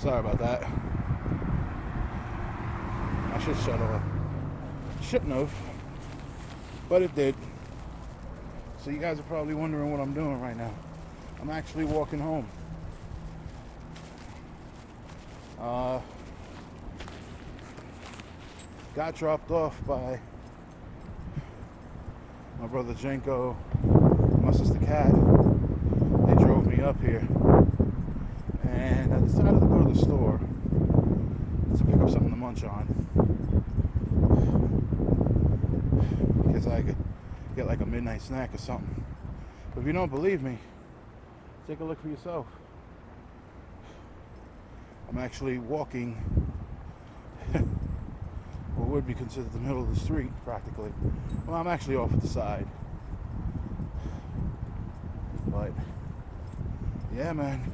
Sorry about that. I should shut off. Shouldn't have, but it did. So you guys are probably wondering what I'm doing right now. I'm actually walking home. Got dropped off by my brother Jenko, my sister Kat. They drove me up here, and I decided to go to the store to pick up something to munch on, because I could get like a midnight snack or something. But if you don't believe me, take a look for yourself. I'm actually walking what would be considered the middle of the street, practically. Well, I'm actually off at the side. But, yeah, man.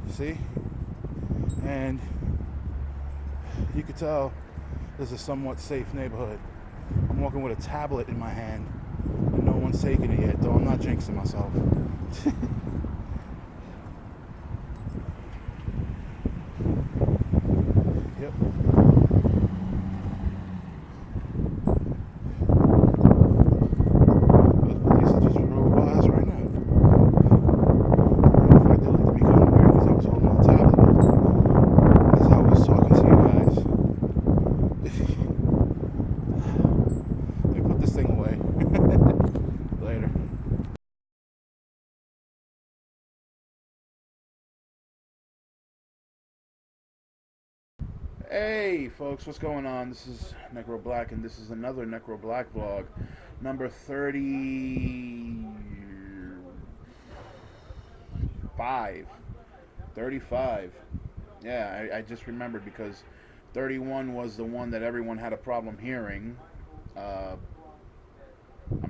You see? And you could tell this is a somewhat safe neighborhood. I'm walking with a tablet in my hand, and no one's taking it yet, though I'm not jinxing myself. Yep. Those police are just drove by us right now. In fact, they looked at me kind of weird because I was holding my tablet up as I was talking to you guys. Let me put this thing away. Later. Hey folks, what's going on? This is Necro Black, and this is another Necro Black vlog, number 35. 35. Yeah, I just remembered because 31 was the one that everyone had a problem hearing. I'm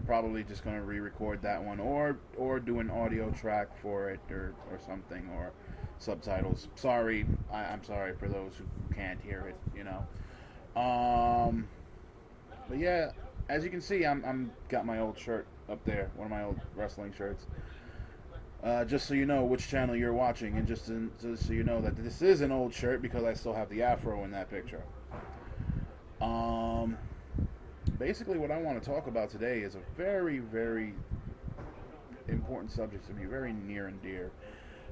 probably just gonna re-record that one, or do an audio track for it, or something, or subtitles. Sorry, I'm sorry for those who can't hear it. But yeah, as you can see, I'm got my old shirt up there, one of my old wrestling shirts. Just so you know which channel you're watching, and just so you know that this is an old shirt because I still have the afro in that picture. Um, Basically, what I want to talk about today is a very, very important subject to me, very near and dear.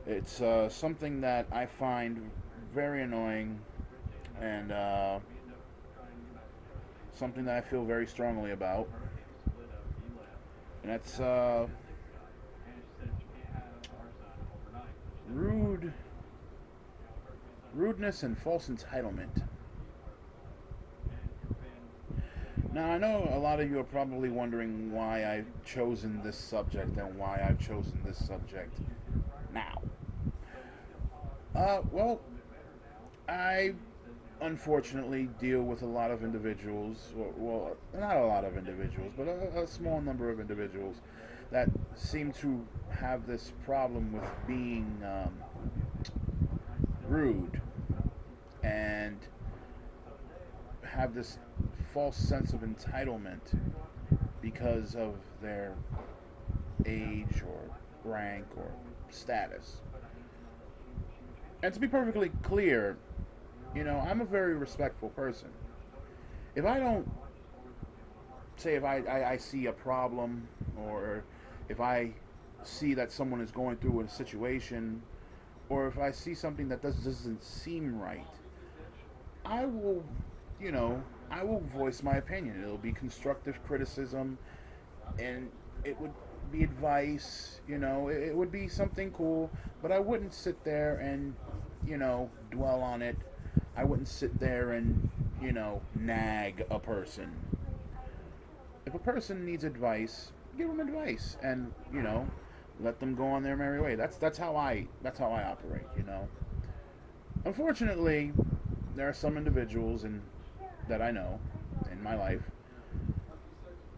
It's something that I find very annoying, and something that I feel very strongly about, and that's rude, rudeness and false entitlement. Now, I know a lot of you are probably wondering why I've chosen this subject and why I've chosen this subject now. Well, I unfortunately deal with a lot of individuals, well, not a lot of individuals, but a small number of individuals that seem to have this problem with being rude and have this false sense of entitlement because of their age or rank or status. And to be perfectly clear, I'm a very respectful person. If I don't, say, if I see a problem, or if I see that someone is going through a situation, or if I see something that doesn't seem right, I will, I will voice my opinion. It'll be constructive criticism, and it would be advice, it would be something cool, but I wouldn't sit there and, dwell on it. I wouldn't sit there and, nag a person. If a person needs advice, give them advice, and, let them go on their merry way. That's how I operate. Unfortunately, there are some individuals that I know in my life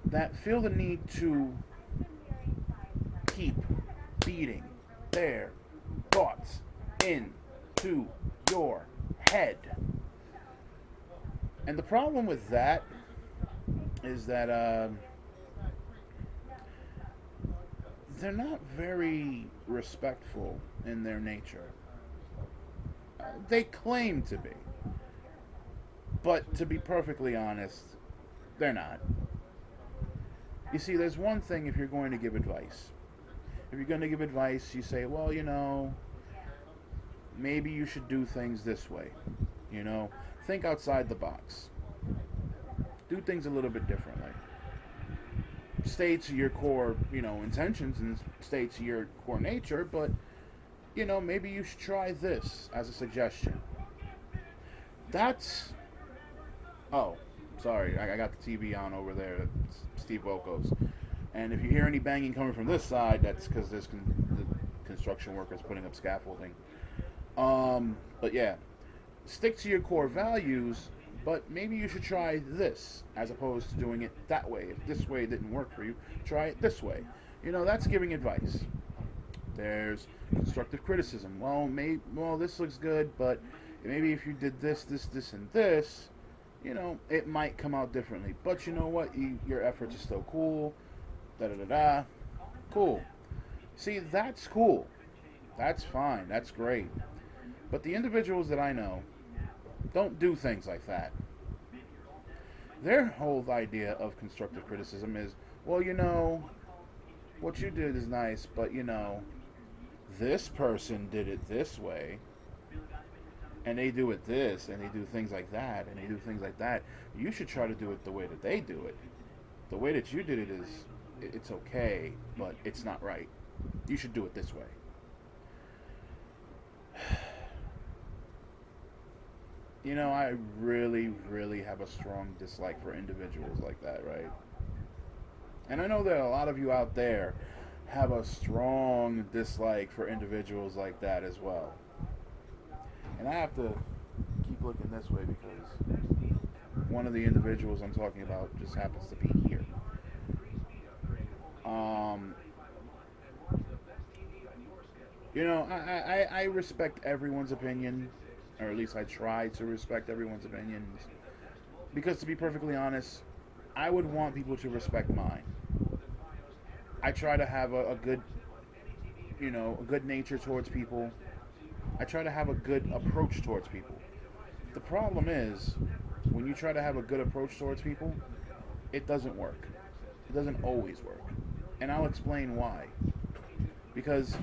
that feel the need to keep feeding their thoughts into your head. And the problem with that is that they're not very respectful in their nature. They claim to be. But to be perfectly honest, they're not. You see, there's one thing if you're going to give advice. If you're going to give advice, you say, well, maybe you should do things this way. You know, think outside the box. Do things a little bit differently. Stay to your core, intentions and stay to your core nature, but, maybe you should try this as a suggestion. That's. Oh, sorry, I got the TV on over there. It's Steve Wilkos. And if you hear any banging coming from this side, that's because the construction workers putting up scaffolding. But yeah, stick to your core values, but maybe you should try this as opposed to doing it that way. If this way didn't work for you, try it this way. That's giving advice. There's constructive criticism. Well, this looks good, but maybe if you did this, and this, it might come out differently. But you know what? Your efforts are still cool. Da da da da. Cool. See, that's cool. That's fine. That's great. But the individuals that I know don't do things like that. Their whole idea of constructive criticism is, well, what you did is nice, but this person did it this way, and they do it this, and they do things like that, and they do things like that. You should try to do it the way that they do it. The way that you did it it's okay, but it's not right. You should do it this way. I really, really have a strong dislike for individuals like that, right? And I know that a lot of you out there have a strong dislike for individuals like that as well. And I have to keep looking this way because one of the individuals I'm talking about just happens to be here. Um, I respect everyone's opinion, or at least I try to respect everyone's opinions. Because to be perfectly honest, I would want people to respect mine. I try to have a good, a good nature towards people. I try to have a good approach towards people. The problem is, when you try to have a good approach towards people, it doesn't work. It doesn't always work. And I'll explain why. Because,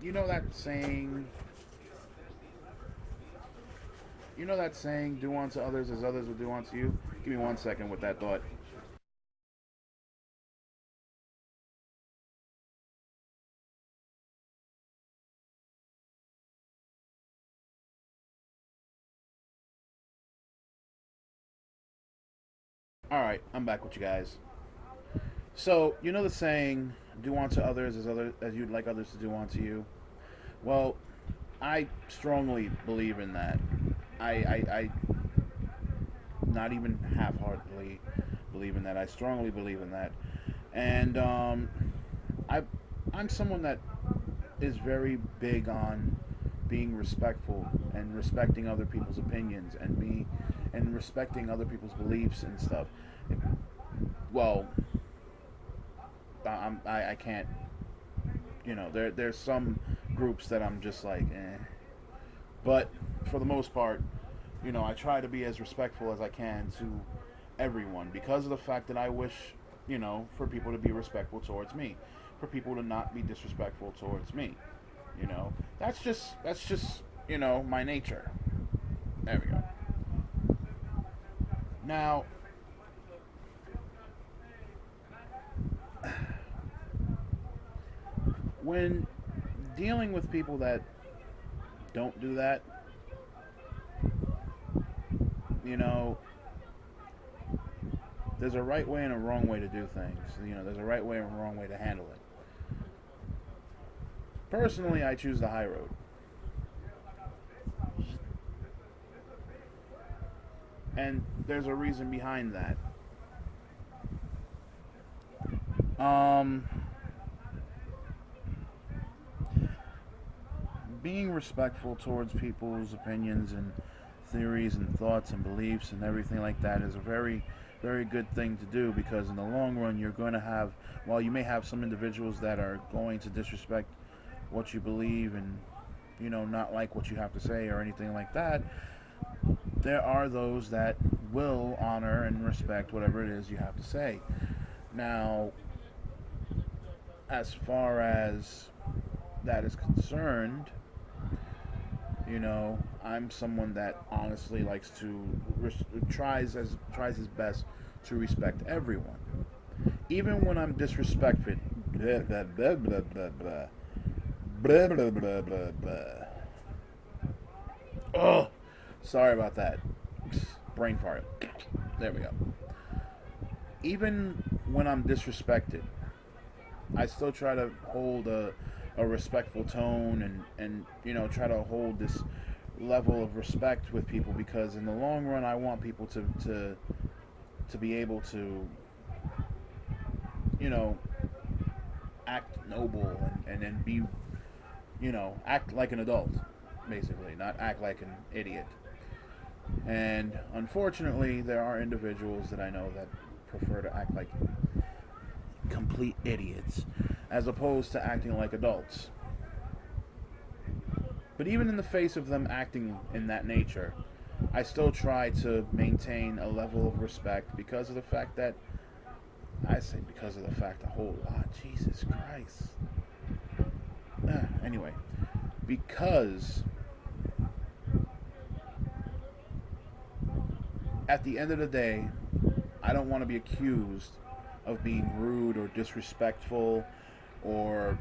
that saying, do unto others as others would do unto you? Give me 1 second with that thought. Alright, I'm back with you guys. So, the saying, do unto others as you'd like others to do unto you? Well, I strongly believe in that. I not even half-heartedly believe in that. I strongly believe in that. And I I'm someone that is very big on being respectful and respecting other people's opinions and respecting other people's beliefs and stuff. Well, I can't. There's some groups that I'm just like, eh. But for the most part, I try to be as respectful as I can to everyone because of the fact that I wish, for people to be respectful towards me, for people to not be disrespectful towards me. That's just my nature. There we go. Now, when dealing with people that don't do that, you know, there's a right way and a wrong way to do things. There's a right way and a wrong way to handle it. Personally, I choose the high road. And there's a reason behind that. Um, Being respectful towards people's opinions and theories and thoughts and beliefs and everything like that is a very, very good thing to do because in the long run you're going to have, while you may have some individuals that are going to disrespect what you believe and not like what you have to say or anything like that, there are those that will honor and respect whatever it is you have to say. Now, as far as that is concerned, I'm someone that honestly likes to tries his best to respect everyone, even when I'm disrespected. Blah, blah, blah, blah, blah, blah. Blah, blah, blah, blah, blah. Oh, sorry about that. Brain fart. There we go. Even when I'm disrespected, I still try to hold a respectful tone and try to hold this level of respect with people, because in the long run I want people to be able to you know act noble and be act like an adult, basically, not act like an idiot. And unfortunately, there are individuals that I know that prefer to act like complete idiots as opposed to acting like adults. But even in the face of them acting in that nature, I still try to maintain a level of respect because of the fact that I say because of the fact a whole lot. Jesus Christ. Anyway, because at the end of the day, I don't want to be accused of being rude or disrespectful or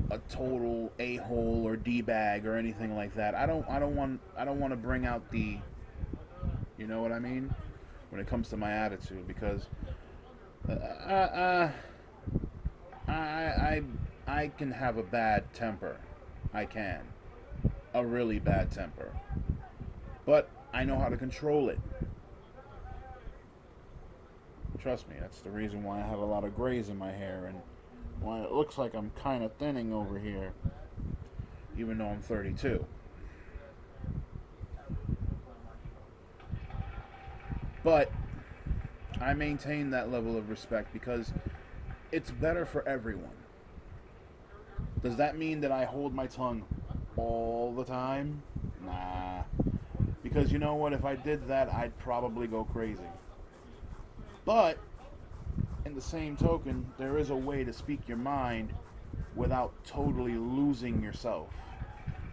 a total a-hole or d-bag or anything like that. I don't want to bring out the, you know what I mean, when it comes to my attitude, because uh, uh, I I I can have a bad temper. I can. A really bad temper. But I know how to control it. Trust me, that's the reason why I have a lot of grays in my hair and why it looks like I'm kind of thinning over here, even though I'm 32. But I maintain that level of respect because it's better for everyone. Does that mean that I hold my tongue all the time? Nah. Because you know what? If I did that, I'd probably go crazy. But, in the same token, there is a way to speak your mind without totally losing yourself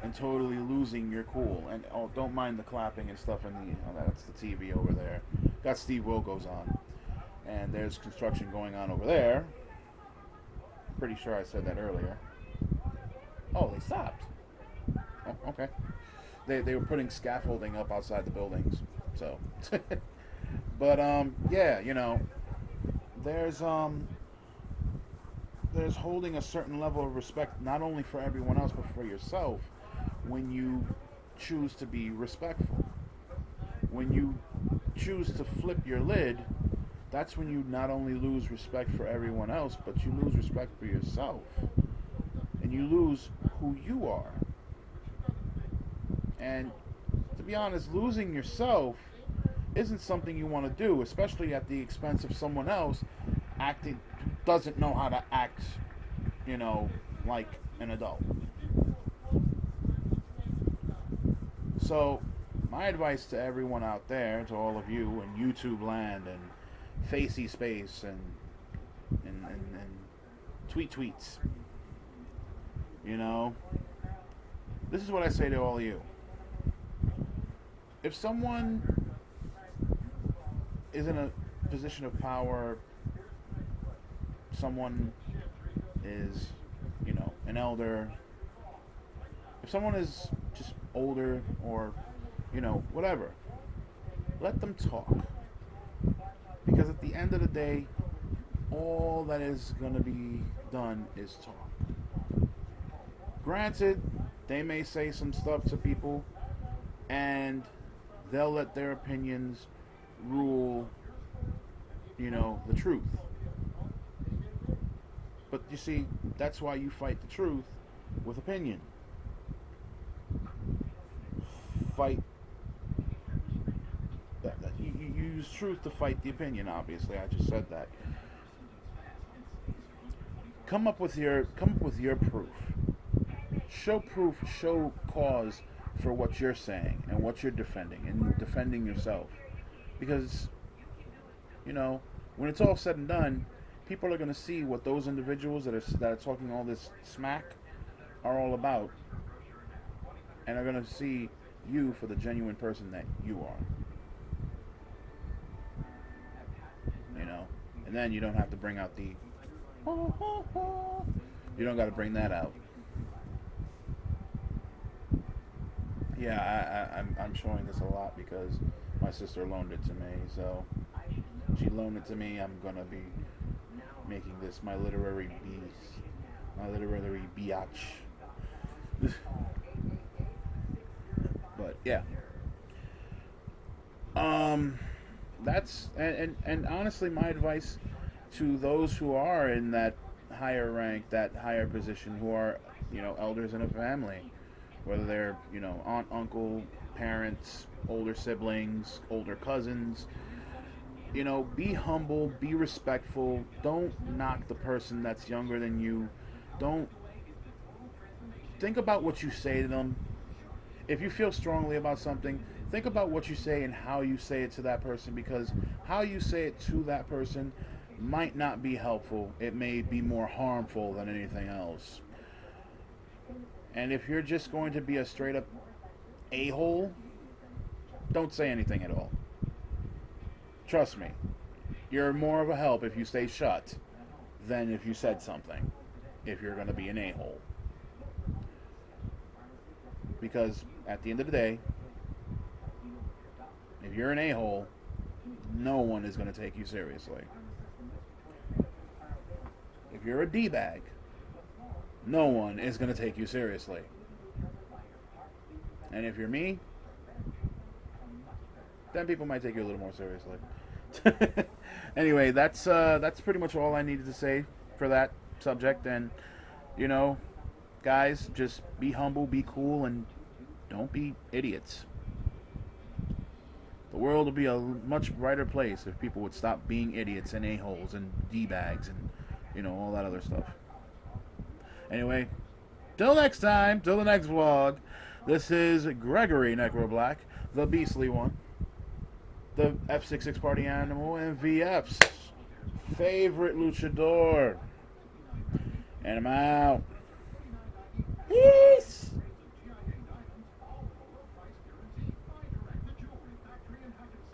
and totally losing your cool. And oh, don't mind the clapping and stuff in the. Oh, that's the TV over there. Got Steve Wilkos on, and there's construction going on over there. Pretty sure I said that earlier. Oh, they stopped. Oh, okay. They were putting scaffolding up outside the buildings. So, but yeah, there's there's holding a certain level of respect not only for everyone else but for yourself when you choose to be respectful. When you choose to flip your lid, that's when you not only lose respect for everyone else, but you lose respect for yourself. And you lose who you are. And to be honest, losing yourself isn't something you want to do, especially at the expense of someone else acting who doesn't know how to act, like an adult. So, my advice to everyone out there, to all of you in YouTube land and Facey Space and tweets, this is what I say to all of you. If someone is in a position of power, someone is, an elder, if someone is just older or, whatever, let them talk. Because at the end of the day, all that is going to be done is talk. Granted, they may say some stuff to people and they'll let their opinions rule, the truth. But you see, that's why you fight the truth with opinion. Fight. You use truth to fight the opinion. Obviously, I just said that. Come up with your proof. show proof, show cause for what you're saying and what you're defending and defending yourself. Because, you know, when it's all said and done, people are going to see what those individuals that are talking all this smack are all about, and are going to see you for the genuine person that you are. You know, and then you don't have to bring out the. You don't got to bring that out. Yeah, I'm showing this a lot because my sister loaned it to me. So she loaned it to me. I'm gonna be making this my literary beast, my literary biatch. But yeah, um, that's and honestly, my advice to those who are in that higher rank, that higher position, who are, you know, elders in a family, whether they're, you know, aunt, uncle, parents, older siblings, older cousins, you know, be humble, be respectful. Don't knock the person that's younger than you. Don't think about what you say to them. If you feel strongly about something, think about what you say and how you say it to that person, because how you say it to that person might not be helpful. It may be more harmful than anything else. And if you're just going to be a straight up a hole, don't say anything at all. Trust me, you're more of a help if you stay shut than if you said something, if you're going to be an a hole. Because at the end of the day, if you're an a hole, no one is going to take you seriously. If you're a D bag, no one is going to take you seriously. And if you're me, then people might take you a little more seriously. Anyway, that's pretty much all I needed to say for that subject. And, you know, guys, just be humble, be cool, and don't be idiots. The world would be a much brighter place if people would stop being idiots and a-holes and D-bags and, you know, all that other stuff. Anyway, till next time, till the next vlog, this is Gregory Necro Black, the beastly one, the F66 party animal, and VF's favorite luchador. And I'm out. Peace!